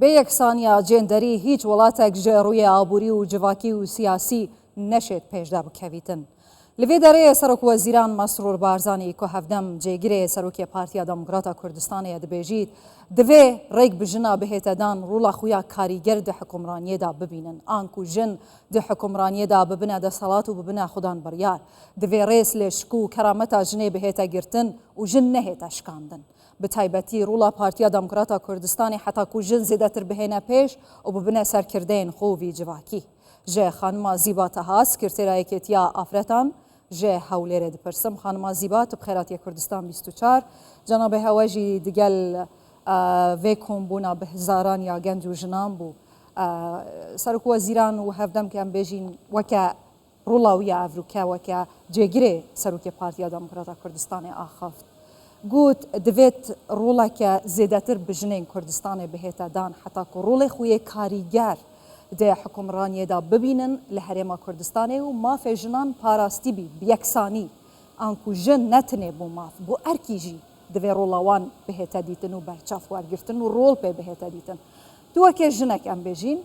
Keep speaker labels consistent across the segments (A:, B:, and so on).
A: بەیەکسانیا جێندەری هیچ وڵاتێک ژێڕووی ئابووری و جڤاکی و سیاسی نەشێت پێشدا بکەویتن. لەوێ دەرەیە سەرۆک وەزیران مەسرور بارزانی کە هەفتەم جێگرێ سەرۆکی پارتیا دەموکراتە کوردستانەیە دەبێژیت دەوێ ڕێک بژنا بهێتەدان ڕووڵە خویا کاریگەر دە حکومڕانیەدا ببینن ئانکو ژن دە حکومڕانیەدا ببنە دەسەڵات و ببنە خودان بڕیار دەوێ ڕێز لێشک و کەرامەتە ژنێ بهێتە گرتن و ژن نەهێتە شکاندن بتایبەتی ڕووڵە پارتیا دەموکراتە کوردستانی حتاکو ژن زیێدەتر بهێنە پێش و ببنە سەرکردەیەن خۆوی جڤاکی ژێ خانما زیبا تەها سکرتێرایەکێتیا ئافرەتان ژێ هەولێرە دپرسم خانما زیبا تو بخێراتیە کوردستان 24 جەنابێ هەوەژی دیگەل vê kombûna bi hizaran ya genc û jinan bû serok wezîran û hevdem ke em bêjîn weke rûla wî ya Evrûke weke cêgirê Serokê Partiya Demokrata Kurdistanê axaft got divêt rûleke zêdetir bi jinên Kurdistanê bihête dan heta ku rûlê xwe yê karîger dê hikûmraniyê da bibînin li herêma Kurdistanê û mafê jinan parastî bî bi yeksanî an ku jin netinê bû maf bû erkî jî divê rola wan bihête dîtin û berçav wergirtin û rol pê bihête dîtin. Tu wekê jinek em bêjîn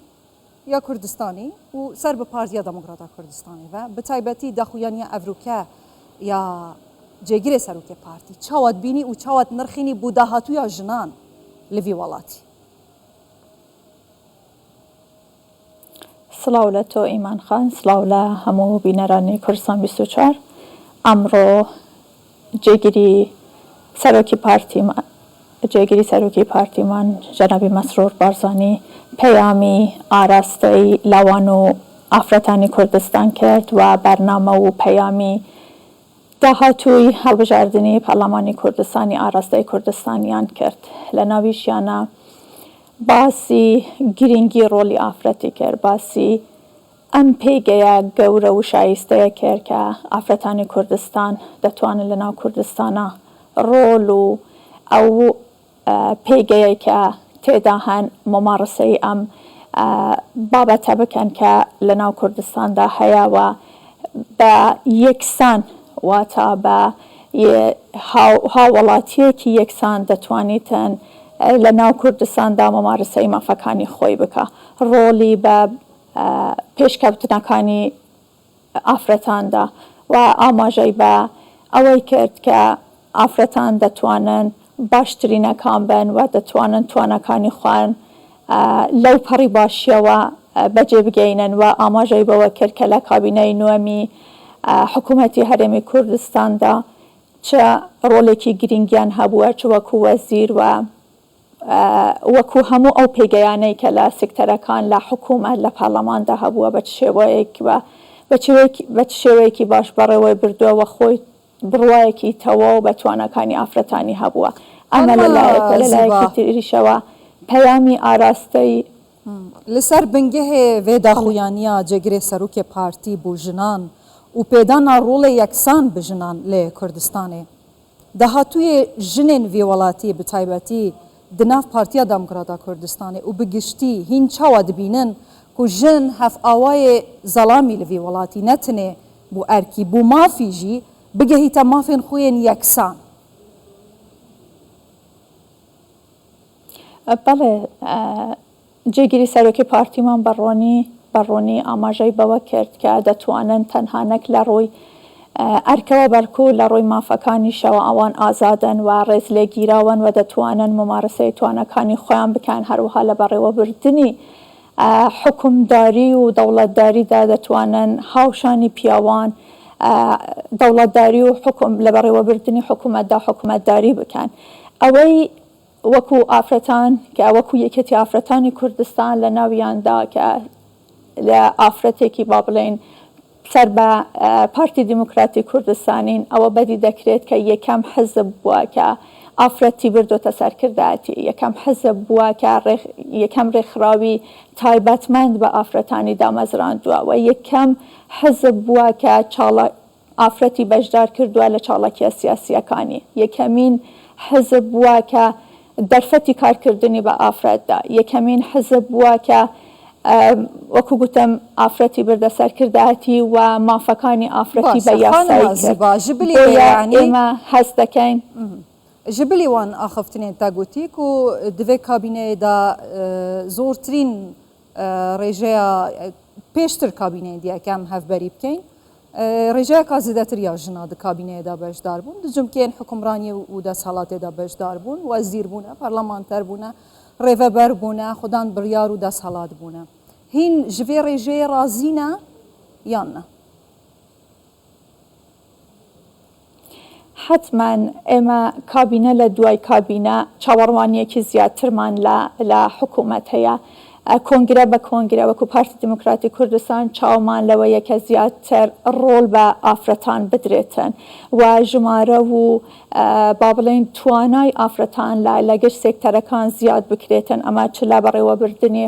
A: ya Kurdistanî û ser bi Partiya Demokrata Kurdistanê ve bi taybetî daxuyaniya Evrûke ya cêgirê Serokê Partî çawa dibînî û çawa nirxînî bû dahatûya jinan li vî welatî.
B: سلااو لە تۆ ئیمان خان سلااو لە هەموو بینەرانی کوردستان 24 ئەمڕۆ جێگیری سەرۆکی پارتیمان جەنابی مەسرۆر بارزانی پەیامی ئاراستەی لاوان و ئافرەتانی کوردستان کرد و بەرنامە و پەیامی داهاتووی هەڵبژاردننی پەرلەمانی کوردستانی ئاراستەی کوردستانیان کرد لە ناویشیانە باسی گرنگی ڕۆلی ئافرەتی کرد باسی ئەم پێگەیە گەورە و شایستەیە کرد کە ئافرەتانی کوردستان دەتوانن لە ناو کوردستانە ڕۆل و ئەو پێگەیە کە تێدا هەن مەمارەسەی ئەم بابەتە بکەن کە لە ناو کوردستاندا هەیەوە بە یەکسان واتە بە هاوڵاتیەکی یەکسان دەتوانیتن لە ناو کوردستاندا مەمارەسەی مافەکانی خۆی بکە ڕۆلی بە پێشکەوتنەکانی ئافرەتاندا و ئاماژەی بە ئەوەی کرد کە ئافرەتان دەتوانن باشترینەکان بن و دەتوانن توانەکانی خوان لەو پەڕی باشیەوە بەجێ بگەینن و ئاماژەی بەوە کرد کە لە کابینەی نوێمی حکوومەتی هەرێمی کوردستاندا چه ڕۆلێکی گرنگیان هەبووە چ وەکو وەزیر و وەکو هەموو ئەو پێگەیانەی کە لە سکتەرەکان لە حکوومەت لە پەرلەماندا هەبووە بە شێوەیەکی باش بەڕێوەی بردووە خۆی بڕوایەکی تەواو بە توانەکانی ئافرەتانی هەبووە ئەمە لەلایەکی تریشەوە پەیامی ئاراستەی
A: لەسەر بنگەهێ vê daxuyaniya cêgirê Serokê Partî bû jinan û pêdana rolê yeksan bi jinan lê Kurdistanê dahatûyê jinên vê welatî bi taybetî di nav Partiya Demokrata Kurdistanê û bi giştî hîn çawa dibînin ku jin hevawayê zelamî li vê welatî netinê bû erkî bû mafî jî bigehîte mafên xwe yên yeksan.
B: بەڵێ جێگیری سەرۆکی پارتیمان بەڕۆنی ئاماژەی بەوە کرد کە دەتوانن تەنهانەک لە ڕووی ئەرکەوە بەرکو لە ڕووی مافەکانیشەوە ئەوان ئازادن و ڕێز لێگیراون و دەتوانن ممارەسەی توانەکانی خۆیان بکەن هەروەها لە بەڕێوەبردنی حکومداری و دەوڵەتداریدا دەتوانن هاوشانی پیاوان دەوڵەتداری و لە بەڕێوەبردننی حکوومەتدا حکوومەتداری بکەن ئەوەی وەکو ئافرەتان کە وەکو یەکێتی ئافرەتانی کوردستان لە ناویاندا کە لە ئافرەتێکی با بڵێن سەر بە پارتی دیموکراتی کوردستانین ئەوە بەدی دەکرێت کە یەکەم حزب بووە کە ئافرەتی بردۆتە سەرکردایەتی یەکەم حزب بووە کە یەکەم ڕێکخراوی تایبەتمەند بە ئافرەتانی دامەزراندووە و یەکەم حزب بووە کە ئافرەتی بەشدار کردووە لە چاڵەکیە سیاسیەکانی یەکەمین حزب بووە کە دەرفەتی کارکردنی بە ئافرەتدا یەکەمین حزب بووە کە وەکو گوتم ئافرەتی بردە سەرکردایەتی و مافەکانی ئافرەتی بە یاسایی کرد ئێمە هەست دەکەین
A: جبلی وان آخفتنین تا گوتی کو دوی کابینه دا زورترین رژه پیشتر کابینه دیا کم هفبری بکن رژه کازیدتر یا جنا دا کابینه دا بجدار بون دجم که حکمرانی و دا سالات دا بجدار بون وزیر بونه پارلمانتر بونه ریوبر بونه خودان بریار و دا سالات بونه هین جوی رژه رازینه یا نه
B: حتما اما کابینه لدوای کابینه چاوەڕوانیەکی زیاترمان لە حکوومەت هەیە کۆنگرە بە کۆنگرە وەکو پارتی دموکراتی کوردستان چاومان لەوەیە کە زیاتر ڕۆڵ بە ئافرەتان بدرێتن و ژمارە و با بڵێن توانای ئافرەتان لە گەشت سێکتەرەکان زیاد بکرێتن ئەمە چ لە بەڕێوەبردنی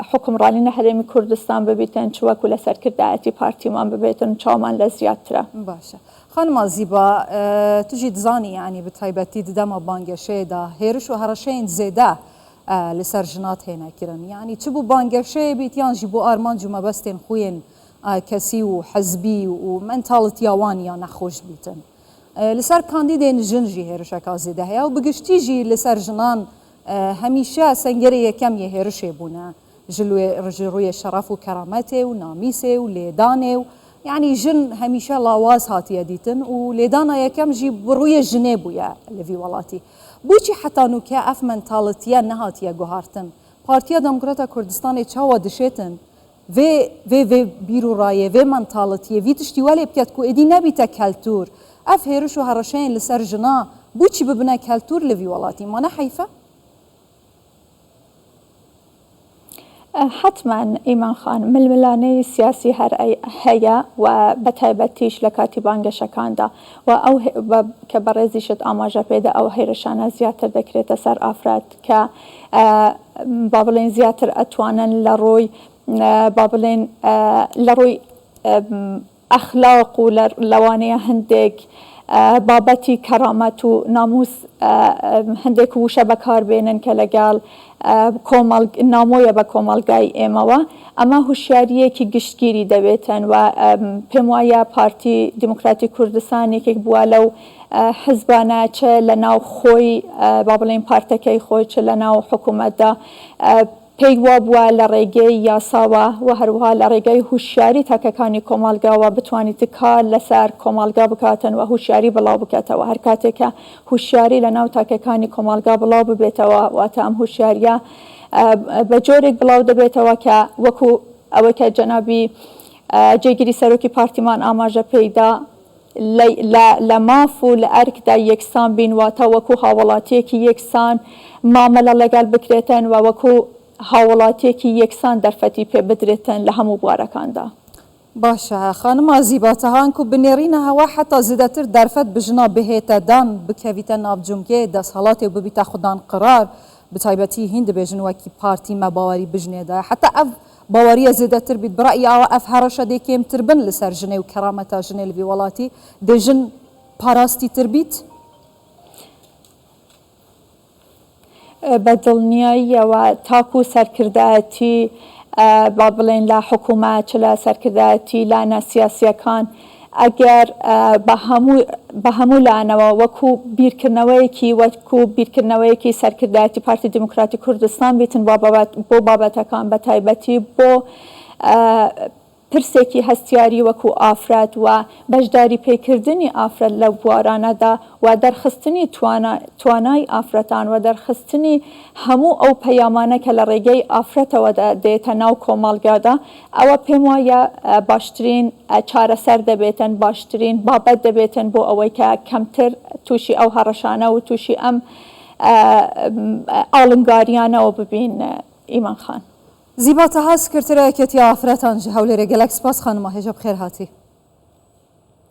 B: حکمڕانی لە هەرێمی کوردستان ببیتن چ وەکو لە سەرکردایەتی پارتیمان ببێتن چاومان لە زیاترە.
A: باشە. خانم زیبا تجی دزانی یعنی بتایبەتی ددەمە بانگەشەیەدا هێرش و هەڕەشەیەن زێدە لەسەر ژنات هێنەکردن یعنی چ بوو بانگەشەیە بیتیان ژی بۆ ئارمانج و مەبەستێن خوێن کەسی و حەزبی و مەنتاڵتیاوانیان نەخۆش بیتن لەسەر کاندیدێن ژن ژی هێرشەکە زێدە هەیە و بگشتیژی لەسەر ژنان هەمیشە سەنگەرە یەکەم یە هێرشێ بوونە ژڕووی شەرەف و کەرامەتێ و نامیسێ و لێدانێ و يعني جن هميشه لاواز هاتيه ديتن وليدانا يكم جي برويه جنيه بويا لفي ولاتي بوچی حتی نوکه اف منتالتیه نهاتیه گوهارتن پارتیا دموکراتا کردستان چاوا دشیتن و بیرو رایه و منتالتیه وی تشتی ولی بکت کو ادی نبیتا کلتور اف هیرش و هرشین لسر جنا بوچی ببنه کلتور لفی ولاتی ما نه حیفه
B: حتما ایمان خان ململانه سیاسی هەیە و بەتایبەتیش لە کاتی بانگەشەکاندا و ئەو کە بەڕێزیشت ئاماژە پێدا ئەو هێرشانە زیاتر دەکرێتە سەر ئافراد کە با بڵێن زیاتر ئەتوانن لە ڕۆی با بڵێن لە ڕۆی ئەخلاق و لەوانەیە هەندێک بابەتی کەرامەت و ناموس هەندێک وشە بەکاربێنن کە لەگەڵ نامۆیە بە کۆمەڵگای ئێمەوە ئەمە هوشیاریەکی گشتگیری دەبێتن و پێم وایە پارتی دموکراتی کوردستان یەکێک بووە لەو حزبانە چ لە ناو خۆی با بڵێن پارتەکەی خۆی چ لە ناو حکوومەتدا پێی وا بووە لە ڕێگەی یاساوە و هەروەها لە ڕێگەی هوشیاری تاکەکانی کۆمەڵگاوە بتوانیت کار لەسەر کۆمەڵگا بکاتن و هوشیاری بڵاو بکاتەوە هەر کاتێکە هوشیاری لە ناو تاکەکانی کۆمەڵگا بڵاو ببێتەوە واتە ئەم هوشیاریە بە جۆرێک بڵاو دەبێتەوە کە وەکو ئەوەی کە جەنابی جێگیری سەرۆکی پارتیمان ئاماژە پێیدا لە ماف و لە ئەرکدا یەکسان بین واتە وەکو هاوڵاتیەکی یەکسان مامەلە لەگەڵ بکرێتن و وەکو هاوڵاتیەکی یەکسان دەرفەتی پێ بدرێتن لە هەموو بوارەکاندا.
A: باشە خانم زیباتەهان و بنێرینە هەوا حتا زیاتر دەرفەت بژنا بهێتە دان بکەویتە ناوجمگێ دەسەڵاتی و ببیتە خوددان قرار بتایبەتی هین دەبێژن وەکی پارتی مەباوەری بژنێدا حتا ئەف باوەریە زیاتر بیت بڕای ئەوە ئەف هەڕەشە دێ کێمتر بن لەسەر ژنێ و کەرامەتە ژنێ لەوی وڵاتی دەژن پاراستی تر بیت
B: بە دڵنیاییەوە تاکو سەرکردایەتی با بڵێن لە حکوومەت چ لە سەرکردایەتی لانە سیاسیەکان ئەگەر بە هەموو لانەوە وەکو بیرکردنەوەیەکی سەرکردایەتی پارتی دموکراتی کوردستان بیتن بۆ بابەتەکان بە تایبەتی بۆ پرسێکی هەستیاری وەکو ئافراد و بەشداری پێکردنی ئافرەت لە بوارانەدا و دەرخستنی توانای ئافرەتان و دەرخستنی هەموو ئەو پەیامانە کە لە ڕێگەی ئافرەتەوە دێتە ناو کۆمەڵگادا ئەوە پێم وایە باشترین چارەسەر دەبێتن باشترین بابەت دەبێتن بۆ ئەوەی کە کەمتر تووشی ئەو هەڕەشانە و تووشی ئەم ئاڵنگاریانەوە ببین ئیمان خان.
A: زیباتەها سکرتەرایەکێتی ئافرەتان ji hewlêrê gelek spas xanima hêja bi xêr hatî.